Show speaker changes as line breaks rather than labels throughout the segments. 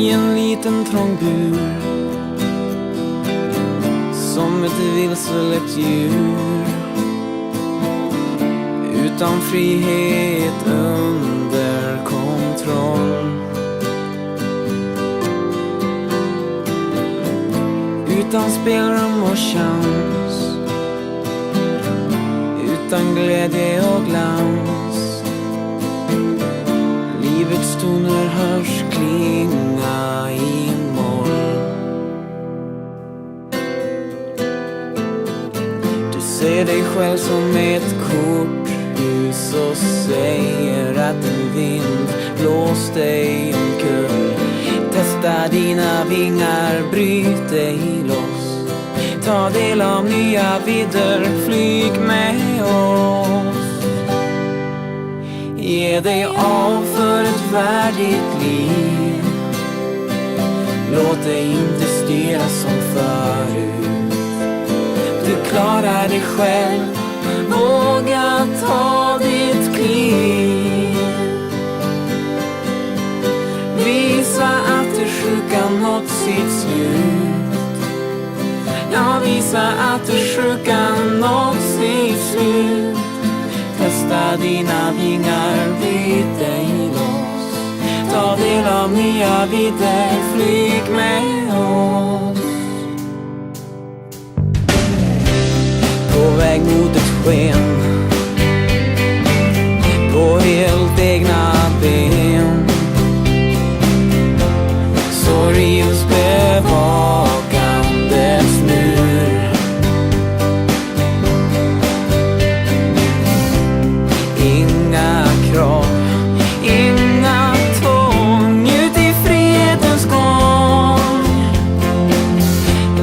i en liten trång bur, som ett vilselett djur, utan frihet under kontroll, utan spelrum och chans, utan glädje och glans. Livets toner hörs klinga i moll. Du ser dig själv som ett korthus och säger att en vind blåst dig omkull. Testa dina vingar, bryt dig loss. Ta del av nya vidder, flyg med oss. Ge dig av för ett värdigt liv. Låt dig inte styra som förut. Du klarar dig själv, våga ta ditt kliv. Visa att det sjuka nått sitt slut. Ja, visa att det sjuka nått sitt slut. Testa dina vingar, bryt dig loss. Ta del av nya vidder, flyg med oss. På väg mot ett sken, på helt egna ben, så rivs bevakandets mur. Inga krav, inga tvång, ut i frihetens gång.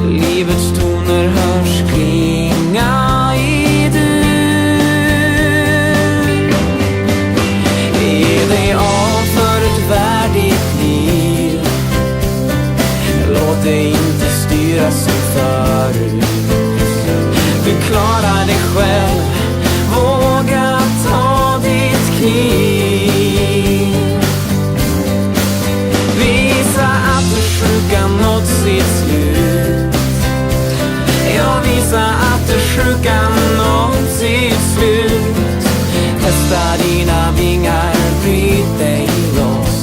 Livets toner hörs klinga i dur. Ge dig av för ett värdigt liv. Låt dig inte styra som förut. Du klarar dig själv, våga ta ditt kliv. Visa att det sjuka nått sitt slut. Ja, visa att det sjuka nått sitt slut. Testa dina vingar, bryt dig loss.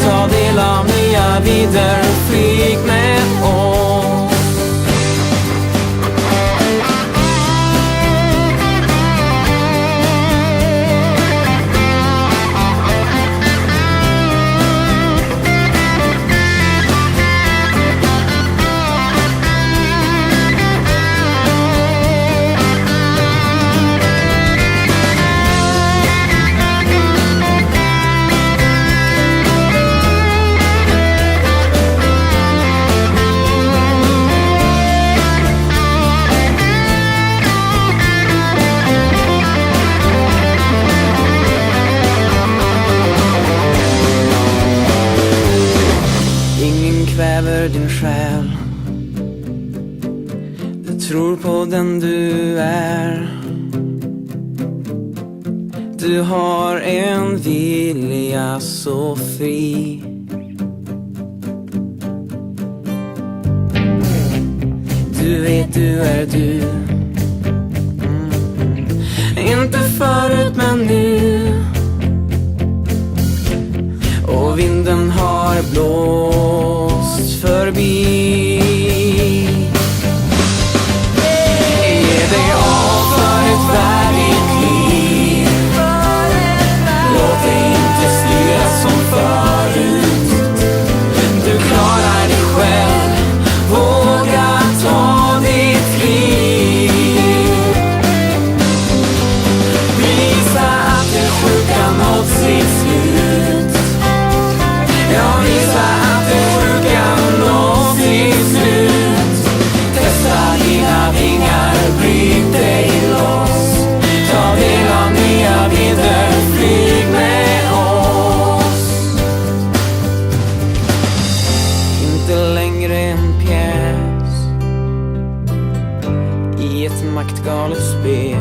Ta del av nya vidder, flyg med oss. Kväver din själ. Du tror på den du är. Du har en vilja så fri. Du vet du är du. Inte förut men nu. Och vinden har blåst förbi. Ge dig av för ett värdigt liv. Låt dig inte styra som förut. Du klarar dig själv, våga ta ditt kliv. Visa att det sjuka nått sitt slut. Ja, visa att det sjuka nått sitt slut. Testa dina vingar, bryt dig loss. Ta del av nya vidder, flyg med oss. Inte längre en pjäs i ett maktgalet spel.